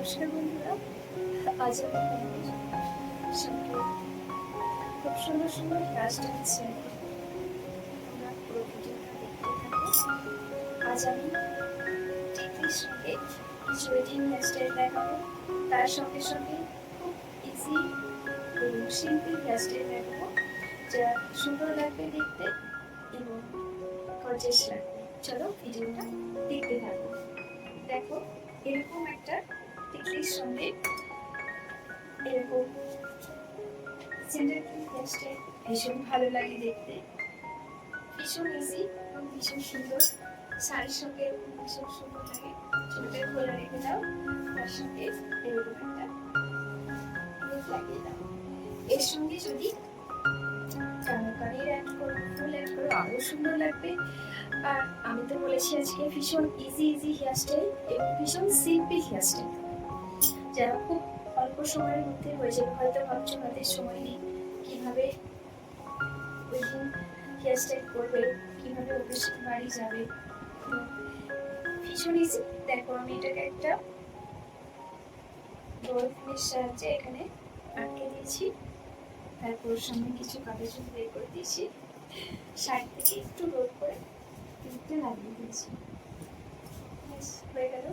নমস্কার বন্ধুরা, আজ আমি আপনাদের সঙ্গে খুব সুন্দর সুন্দর হেয়ার স্টাইল শেয়ার করব। তোমরা পুরো ভিডিওটা দেখতে থাকো। আজ আমি টিকলির সঙ্গে কিছু ওয়েডিং হেয়ার স্টাইল দেখাবো, তার সঙ্গে সঙ্গে খুব ইজি এবং সিম্পল হেয়ার স্টাইল দেখাবো, যা সুন্দর লাগবে দেখতে এবং গর্জিয়াস লাগবে। চলো ভিডিওটা দেখতে থাকো। দেখো, এরকম একটা টিকলির সঙ্গে এরকম সিলিন্ডার হেয়ার স্টাইল ভীষণ ভালো লাগে দেখতে, ভীষণ ইজি এবং ভীষণ সুন্দর। শাড়ির সঙ্গে এরকম ভীষণ সুন্দর লাগে। চুলটা খোলা রেখে দাও, তার সঙ্গে এরকম একটা ক্লিপ লাগিয়ে দাও। এর সঙ্গে যদি কানের অ্যাড করো, ফুল অ্যাড করো, আরো সুন্দর লাগবে। আর আমি তো বলেছি আজকে ভীষণ ইজি হেয়ার স্টাইল এবং ভীষণ সিম্পল হেয়ার স্টাইল, যারা খুব অল্প সময়ের মধ্যে হয়ে যাবে। হয়তো ভাবছো হাতের সময় নেই, কিভাবে ওয়েডিং হেয়ার স্টাইল করবে, কিভাবে অফিসে বাড়ি যাবে। ভীষণ ইজি। দেখো, আমি এটাকে একটা রোল পিনের সাহায্যে এখানে আটকে দিয়েছি, তারপর সামনে কিছু কাগজ বের করে দিয়েছি, সাইড থেকে একটু রোল করে ক্লিপটা লাগিয়ে দিয়েছি। হয়ে গেল।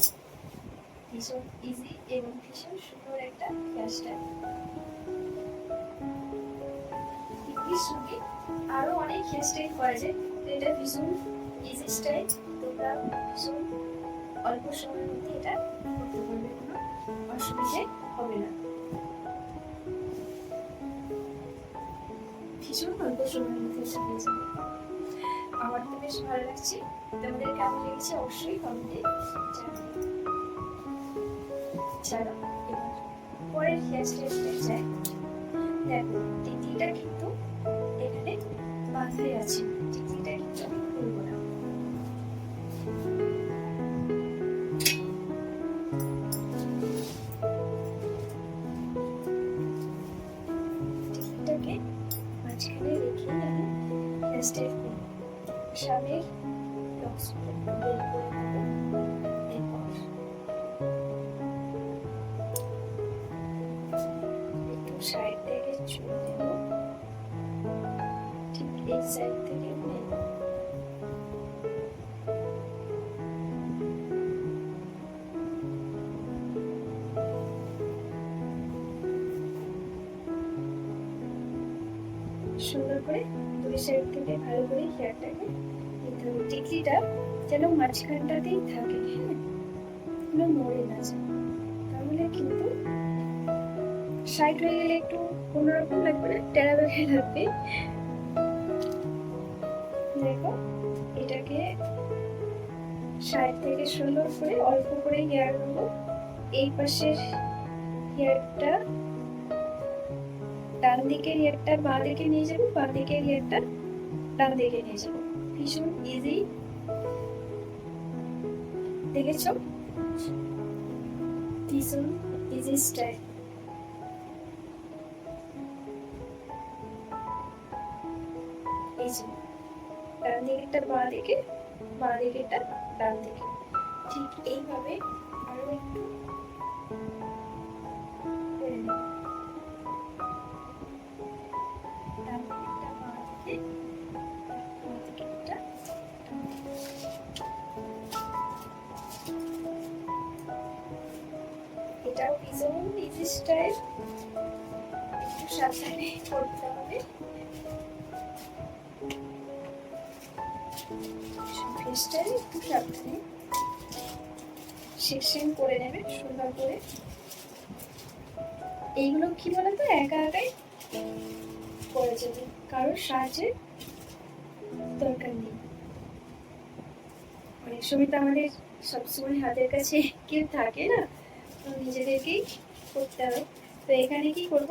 ভীষণ ইজি এবং ভীষণ সুন্দর একটা হেয়ার স্টাইল। টিকলির সঙ্গে আরো অনেক হেয়ার স্টাইল করা যায়, তো এটা ভীষণ ইজি স্টাইল। তোমরা ভীষণ অল্প সময়ের মধ্যে এটা করতে পারবে, কোনো অসুবিধে হবে না। ভীষণ অল্প সময়ের মধ্যে এটা হয়ে যাবে। আমার তো বেশ ভালো লাগছে। তোমাদের কেমন লেগেছে অবশ্যই কমেন্টে জানাবে। চলো এবার পরের হেয়ার স্টাইলটা যাই। দেখো, টিকলিটা কিন্তু এখানে বাঁধাই আছে, টিকলিটা কিন্তু আমি খুলবো না। টিকলিটাকে মাঝখানে রেখে আমি হেয়ার স্টাইল করবো। সামনের লক্সগুলো একটু বের করে নেবো। এরপর একটু সাইড থেকে চুল নেব, ঠিক এই সাইড থেকে নেব। সুন্দর করে দুই সাইড থেকে ভালো করে হেয়ারটাকে নিতে হবে। টিকলিটা যেন মাঝখানটাতেই থাকে, হ্যাঁ, কোনো নড়ে না যায়, তাহলে কিন্তু সাইড হয়ে গেলে একটু অন্যরকম লাগবে না, টেরা বেঁকে লাগবে। দেখো, এটাকে সাইড থেকে সুন্দর করে অল্প করে হেয়ার নেবো। এই পাশের হেয়ারটা ডান দিকের হেয়ারটা বাঁ দিকে নিয়ে যাবো, বাঁ দিকের হেয়ারটা ডান দিকে নিয়ে যাবো। ভীষণ ইজি, দেখেছো? ভীষণ ইজি স্টাইল। এই যে ডান দিকেরটা বাঁ দিকে, বাঁ দিকেরটা ডান দিকে, ঠিক এইভাবে আরো একটু করে নেব। ডান দিকেরটা বাঁ দিকে, বাঁ দিকেরটা ডান দিকে। এটাও ভীষণ ইজি স্টাইল, একটু সাবধানে করতে হবে। স্টাইল একটু সাবধানে সেকশন করে নেবে সুন্দর করে। এইগুলো কি বলতো, একা একাই করা যাবে, কারোর সাহায্যের দরকার নেই। অনেক সময় তো আমাদের সবসময় হাতের কাছে কেউ থাকে না, তো নিজেদেরকেই করতে হবে। তো এখানে কি করব,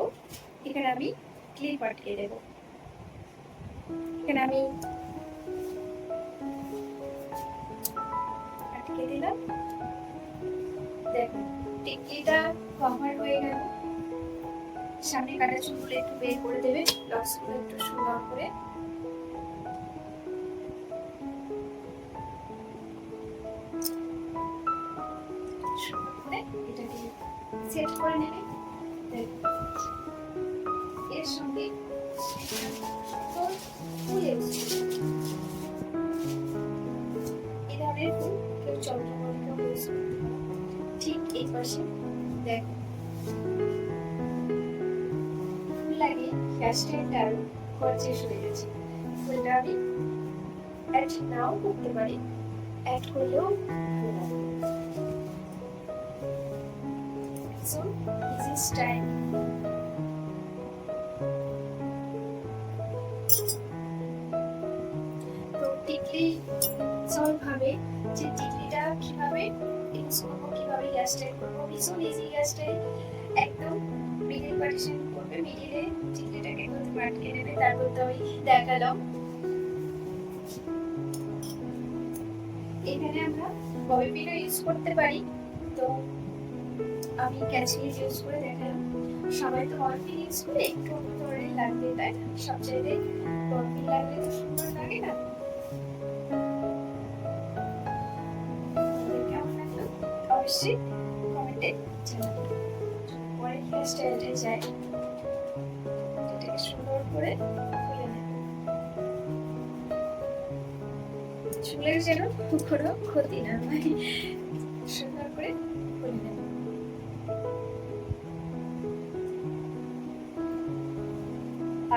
এখানে আমি ক্লিপ আটকে দেব। এখানে আমি আটকে দিলাম। দেখো, টিকলিটা কভার হয়ে গেল। সামনে কাটা চুলগুলো একটু বের করে দেবে, লক্সগুলো একটু সুন্দর করে। সুন্দর করে এটাকে করে নেবে। এর সঙ্গে ফুল ইউজ এই ধরনের ফুল কেউ চন্দ্রমল্লিকা ইউজ করতে পারে। ঠিক এই পাশে দেখো ফুল লাগিয়ে হেয়ার স্টাইলটা আরো গর্জিয়াস হয়ে গেছে। ফুলটা আমি অ্যাড নাও করতে পারি, অ্যাড করলেও ভালো লাগে। So easy style. তো টিকলি সবাই ভাবে যে টিকলিটা কিভাবে ইউজ করবো, কিভাবে হেয়ার স্টাইল করবো। ভীষণ ইজি হেয়ার স্টাইল, একদম মিডিল পার্টিশন করবে, মিডিলে টিকলিটাকে প্রথমে আটকে নেবে, তারপর তো আমি দেখালাম। এখানে আমরা ববি পিনও ইউজ করতে পারি, তো আমি ক্যাচলিজ ইউজ করে দেখালাম। সবাই তো ববি পিন ইউজ করে, একটু অন্য ধরনের লাগবে, তাই সব জায়গায় ববি পিন লাগলে তো সুন্দর লাগে না। কেমন লাগলো অবশ্যই কমেন্টে জানাবেন। পরে হেয়ার স্টাইলটা যায়, এটাকে সুন্দর করে খুলে নেব, চুলের যেন কোনো ক্ষতি না হয়, সুন্দর করে খুলে নেব।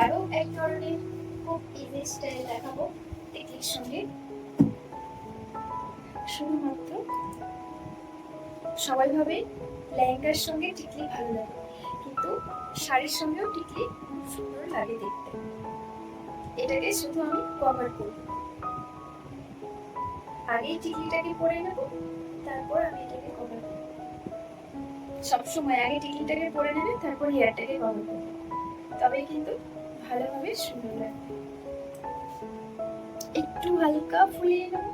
আরো এক ধরনের খুব ইজি স্টাইল দেখাবো টিকলির সঙ্গে। শুধুমাত্র সবাই ভাবে লেহেঙ্গার সঙ্গে টিকলি ভালো লাগে, কিন্তু শাড়ির সঙ্গেও টিকলি সুন্দর লাগে দেখতে। এটাকে শুধু আমি কভার করব, আগে টিকলিটাকে পরে নেব, তারপর আমি এটাকে কভার করব। সবসময় আগে টিকলিটাকে পরে নেবে, তারপর হেয়ারটাকে কভার করবে, তবেই কিন্তু ভালোভাবে সুন্দর লাগবে। একটু হালকা ফুলিয়ে নেব,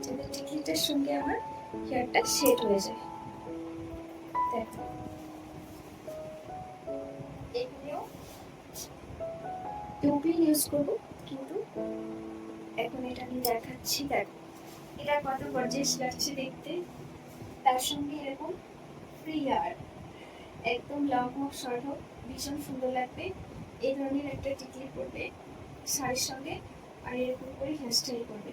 যাতে টিকলিটার সঙ্গে আমার হেয়ারটা সেট হয়ে যায়। দেখো এগুলো টুপিন ইউজ করবো, কিন্তু এখন এটা আমি দেখাচ্ছি। দেখো এটা কত গর্জিয়াস লাগছে দেখতে, তার সঙ্গে এরকম ফ্রি হেয়ার, একদম লং হোক শর্ট হোক ভীষণ সুন্দর লাগবে। এই ধরনের একটা টিকলি পরবে শাড়ির সঙ্গে, আর এরকম করে হেয়ার স্টাইল করবে,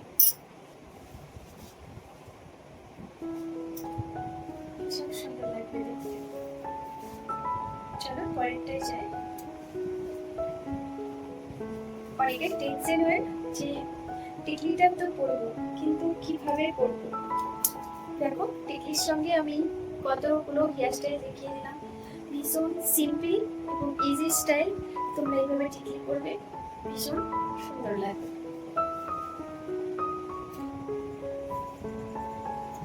ভীষণ সুন্দর লাগবে দেখতে। চলো পরেরটাই যাই। অনেকে টেনশন হয় যে টিকলিটা তো পরবো, কিন্তু কিভাবে পরবো। দেখো টিকলির সঙ্গে আমি কতগুলো হেয়ার স্টাইল দেখিয়ে দিলাম, ভীষণ সিম্পল এবং ইজি স্টাইল। তোমরা এইভাবে টিকলি পরবে, ভীষণ সুন্দর লাগবে।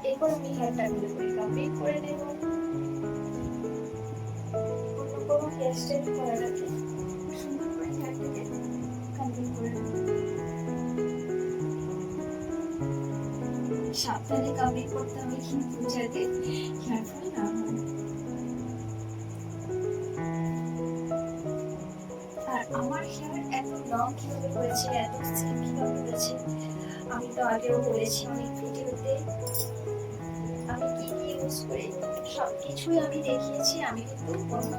এরপর আমি হেয়ারটা কমপ্লিট করে নেব। কোনো হেয়ার স্টাইল করার আগে সুন্দর করে হেয়ারটাকে কমপ্লিট করে নেব। সাবধানে কমপ্লিট করতে হবে, কিন্তু যাতে হেয়ার ফল না হয়। আর আমার হেয়ার এত লং কিভাবে হয়েছে, এত সিল্ক কিভাবে হয়েছে, আমি তো আগেও বলেছি অনেক ভিডিওতে। আমি কি কি ইউজ করি সবকিছুই আমি দেখিয়েছি। আমি কিন্তু কোনো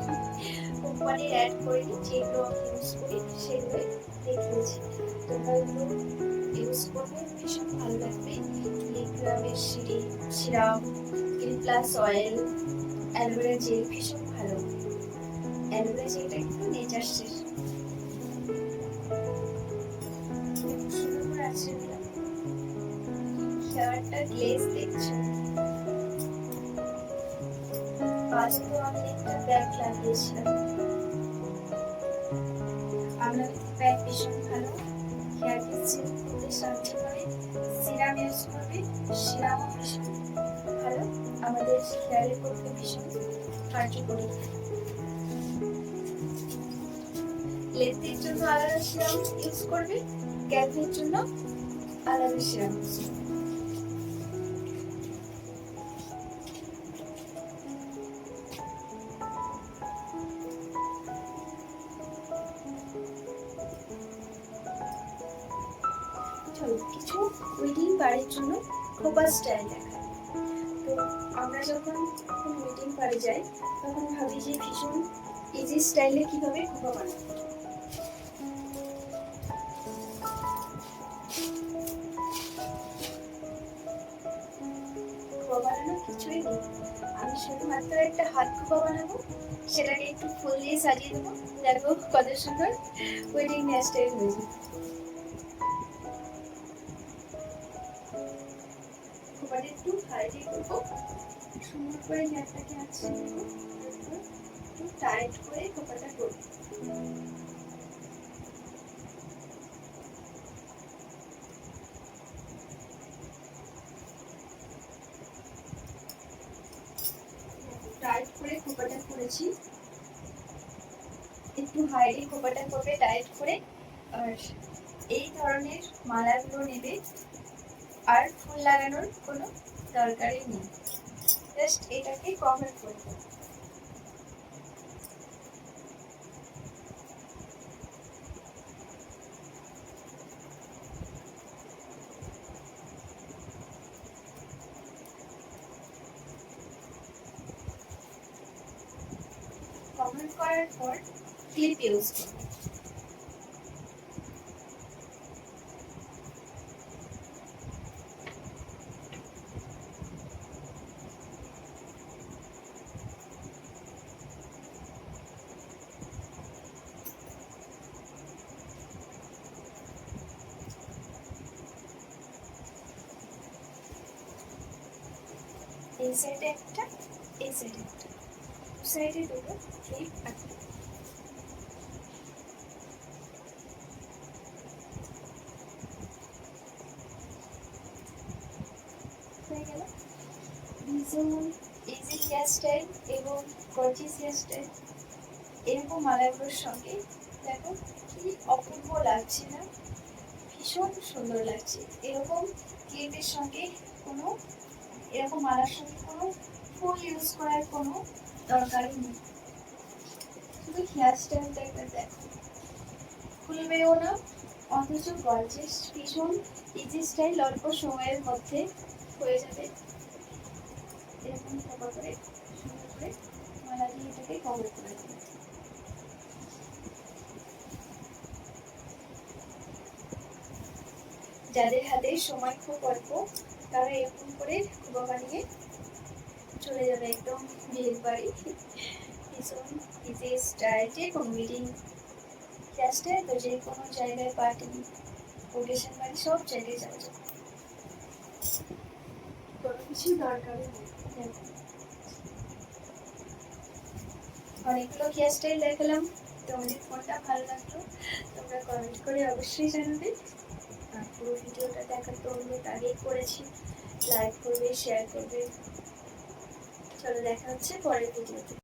কোম্পানির অ্যাড করিনি, যেগুলো আমি ইউজ করি সেগুলোই দেখিয়েছি। তোমরা এগুলো ইউজ করবে, ভীষণ ভালো লাগবে। লিপগ্রামের serum, clip plus oil, aloe vera gel ভীষণ ভালো। অ্যালোভেরা জেলটা কিন্তু নেচারসের, সুন্দর করে আছড়ে দিলাম। হেয়ারটা গ্লেজ দেখছো, বাজে তো আমি একটা ব্যাগ লাগিয়েছিলাম। আমরা ব্যাগ ভীষণ ভালো, হেয়ারকে সিল্ক করতে সাহায্য করে। সিরাম ইউজ করবে, সিরামও ভীষণ ভালো, আমাদের হেয়ারের পক্ষে ভীষণ কার্যকরী। লেন্থের জন্য আলাদা সিরাম ইউজ করবে, গ্যাপের জন্য আলাদা সিরাম ইউজ করবে। চলো কিছু উইডিং বাড়ির জন্য খোপা স্টাইল দেখাই। তো আমরা যখন কোনো মিটিং বাড়ি যাই তখন ভাবি যে ভীষণ ইজি স্টাইলে কিভাবে খোপা বানাবো। খোপা বানানো কিছুই নেই, আমি শুধুমাত্র একটা হাত খোপা বানাবো, সেটাকে একটু ফুল দিয়ে সাজিয়ে দেবো, দেখো কত সুন্দর ওয়েডিং হেয়ারস্টাইল হয়ে যাবে। খোপাটা একটু হাইডি করবো, সুন্দর করে হেয়ারটাকে আঁচড়ে নেবো, একটু টাইট করে খোপাটা করবো। টাইট করে খোপাটা করেছি, একটু হাইডি খোপাটা করবে টাইট করে। আর এই ধরনের মালাগুলো নেবে, আর ফুল লাগানোর কোনো দরকারই নেই, জাস্ট এটাকে কভার করবে। কভার করার পর ক্লিপ ইউজ করবে। এই সাইডে একটা, এই সাইডে একটা, দু সাইডে দুটো ক্লিপ আটকে হয়ে গেল। ভীষণ ইজি হেয়ার স্টাইল এবং গর্জিয়াস হেয়ার স্টাইল, এরকম মালাগুলোর সঙ্গে দেখো কি অপূর্ব লাগছে না, ভীষণ সুন্দর লাগছে। এরকম ক্লিপের সঙ্গে কোনো, এরকম মালার সঙ্গে কোনো ফুল ইউজ করার কোনো দরকারই নেই, শুধু হেয়ার স্টাইলটা একবার দেখো, খুলবেও না অথচ গর্জিয়াস, ভীষণ ইজি স্টাইল, অল্প সময়ের মধ্যে হয়ে যাবে। এরকম খোপা করে সুন্দর করে মালা দিয়ে এটাকে কভার করে দেবে। যাদের হাতে সময় খুব অল্প তারা এরকম করে খোপা বানিয়ে চলে যাবে একদম বিয়ের বাড়ি। ভীষণ ইজি স্টাইল, যে কোনো মিটিং ক্লাসটা, তো যে কোনো জায়গায় পার্টি ওকেশন বাড়ি সব জায়গায় যাওয়া যাবে, কোনো কিছু দরকারই নেই। অনেকগুলো হেয়ার স্টাইল দেখালাম, তোমাদের কোনটা ভালো লাগলো তোমরা কমেন্ট করে অবশ্যই জানাবে। আর পুরো ভিডিওটা দেখার তো অনুরোধ আগেই করেছি, লাইক করবে, শেয়ার করবে। চলো দেখা হচ্ছে পরের ভিডিওতে।